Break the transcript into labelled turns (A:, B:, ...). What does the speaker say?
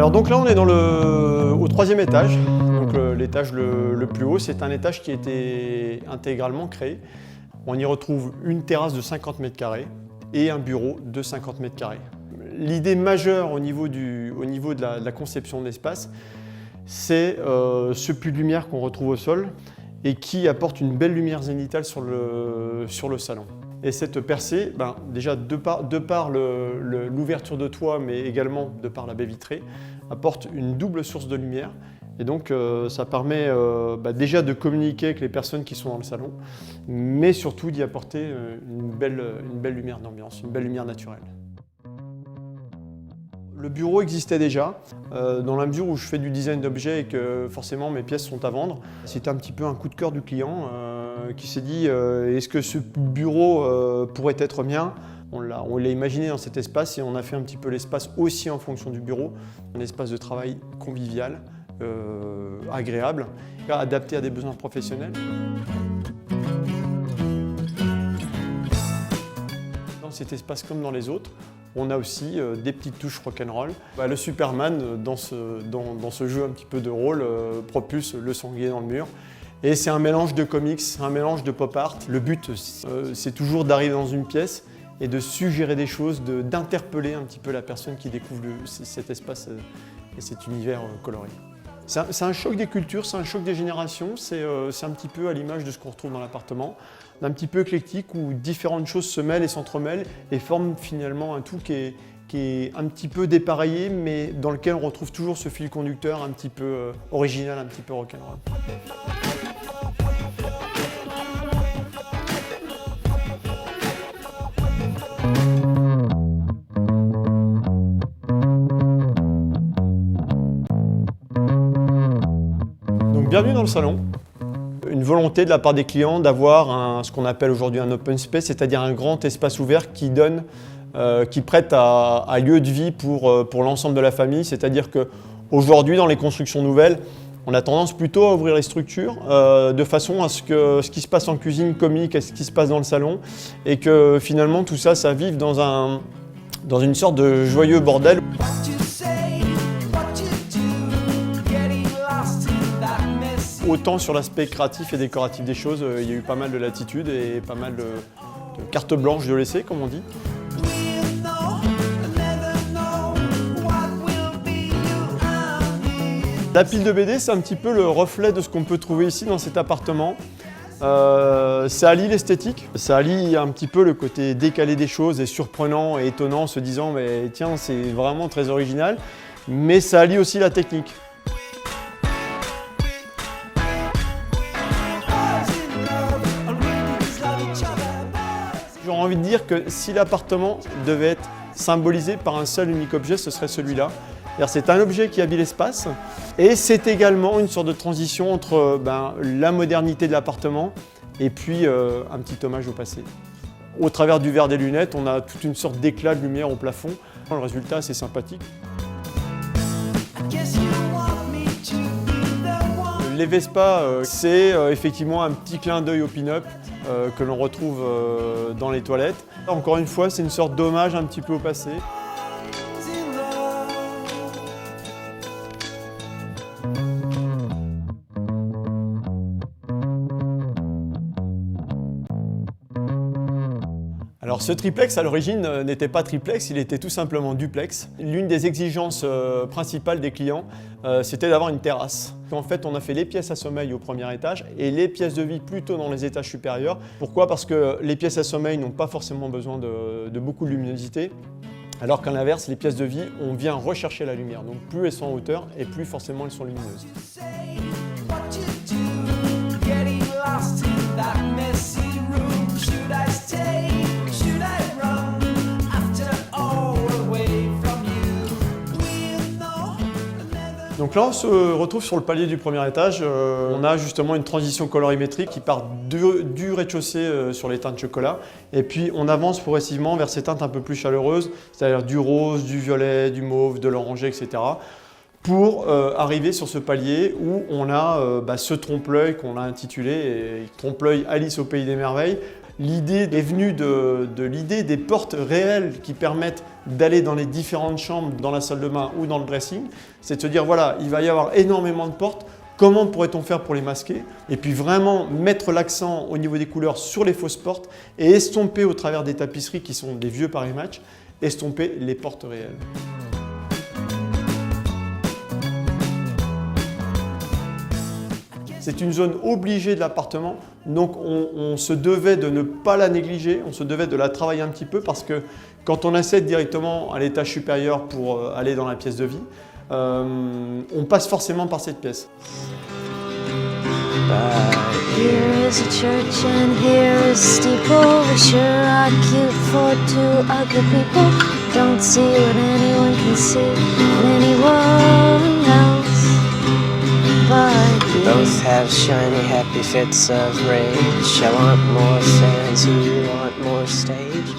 A: Alors donc là on est au troisième étage, donc l'étage le plus haut, c'est un étage qui a été intégralement créé. On y retrouve une terrasse de 50 mètres carrés et un bureau de 50 mètres carrés. L'idée majeure au niveau de la conception de l'espace, c'est ce puits de lumière qu'on retrouve au sol et qui apporte une belle lumière zénithale sur le salon. Et cette percée, déjà de par l'ouverture de toit, mais également de par la baie vitrée, apporte une double source de lumière. Et donc ça permet déjà de communiquer avec les personnes qui sont dans le salon, mais surtout d'y apporter une belle lumière d'ambiance, une belle lumière naturelle. Le bureau existait déjà, dans la mesure où je fais du design d'objets et que forcément mes pièces sont à vendre. C'était un petit peu un coup de cœur du client qui s'est dit est-ce que ce bureau pourrait être mien? On l'a imaginé dans cet espace et on a fait un petit peu l'espace aussi en fonction du bureau, un espace de travail convivial, agréable, adapté à des besoins professionnels. Dans cet espace comme dans les autres, on a aussi des petites touches rock'n'roll. Le Superman, dans ce jeu un petit peu de rôle, propulse le sanglier dans le mur. Et c'est un mélange de comics, un mélange de pop art. Le but, c'est toujours d'arriver dans une pièce et de suggérer des choses, d'interpeller un petit peu la personne qui découvre cet espace et cet univers coloré. C'est un choc des cultures, c'est un choc des générations, c'est un petit peu à l'image de ce qu'on retrouve dans l'appartement, un petit peu éclectique où différentes choses se mêlent et s'entremêlent et forment finalement un tout qui est un petit peu dépareillé, mais dans lequel on retrouve toujours ce fil conducteur un petit peu original, un petit peu rock'n'roll. Bienvenue dans le salon. Une volonté de la part des clients d'avoir ce qu'on appelle aujourd'hui un open space, c'est-à-dire un grand espace ouvert qui prête à lieu de vie pour l'ensemble de la famille. C'est-à-dire qu'aujourd'hui, dans les constructions nouvelles, on a tendance plutôt à ouvrir les structures de façon à ce que ce qui se passe en cuisine communique à ce qui se passe dans le salon et que finalement tout ça, ça vive dans une sorte de joyeux bordel. Autant sur l'aspect créatif et décoratif des choses, il y a eu pas mal de latitude et pas mal de carte blanche de l'essai, comme on dit. La pile de BD, c'est un petit peu le reflet de ce qu'on peut trouver ici dans cet appartement. Ça allie l'esthétique, ça allie un petit peu le côté décalé des choses et surprenant et étonnant, en se disant mais tiens, c'est vraiment très original, mais ça allie aussi la technique. J'aurais envie de dire que si l'appartement devait être symbolisé par un seul unique objet, ce serait celui-là. C'est un objet qui habille l'espace et c'est également une sorte de transition entre la modernité de l'appartement et puis un petit hommage au passé. Au travers du verre des lunettes, on a toute une sorte d'éclat de lumière au plafond. Le résultat, c'est sympathique. Les Vespa, c'est effectivement un petit clin d'œil au pin-up que l'on retrouve dans les toilettes. Encore une fois, c'est une sorte d'hommage un petit peu au passé. Alors ce triplex à l'origine n'était pas triplex, il était tout simplement duplex. L'une des exigences principales des clients, c'était d'avoir une terrasse. En fait, on a fait les pièces à sommeil au premier étage et les pièces de vie plutôt dans les étages supérieurs. Pourquoi? Parce que les pièces à sommeil n'ont pas forcément besoin de beaucoup de luminosité, alors qu'à l'inverse, les pièces de vie, on vient rechercher la lumière. Donc plus elles sont en hauteur et plus forcément elles sont lumineuses. Donc là, on se retrouve sur le palier du premier étage. On a justement une transition colorimétrique qui part du rez-de-chaussée sur les teintes chocolat. Et puis on avance progressivement vers ces teintes un peu plus chaleureuses, c'est-à-dire du rose, du violet, du mauve, de l'orangé, etc. Pour arriver sur ce palier où on a ce trompe-l'œil qu'on a intitulé trompe-l'œil Alice au pays des merveilles. L'idée est venue de l'idée des portes réelles qui permettent d'aller dans les différentes chambres, dans la salle de bain ou dans le dressing. C'est de se dire, voilà, il va y avoir énormément de portes. Comment pourrait-on faire pour les masquer? Et puis vraiment mettre l'accent au niveau des couleurs sur les fausses portes et estomper au travers des tapisseries qui sont des vieux Paris Match, estomper les portes réelles. C'est une zone obligée de l'appartement, donc on se devait de ne pas la négliger, on se devait de la travailler un petit peu parce que quand on accède directement à l'étage supérieur pour aller dans la pièce de vie, on passe forcément par cette pièce.
B: Here is a church and here is a steeple. We sure are cute for two ugly people. Don't see what anyone can see in anyone else but you.
C: Both have shiny, happy fits of rage. I want more fans, you want more stage.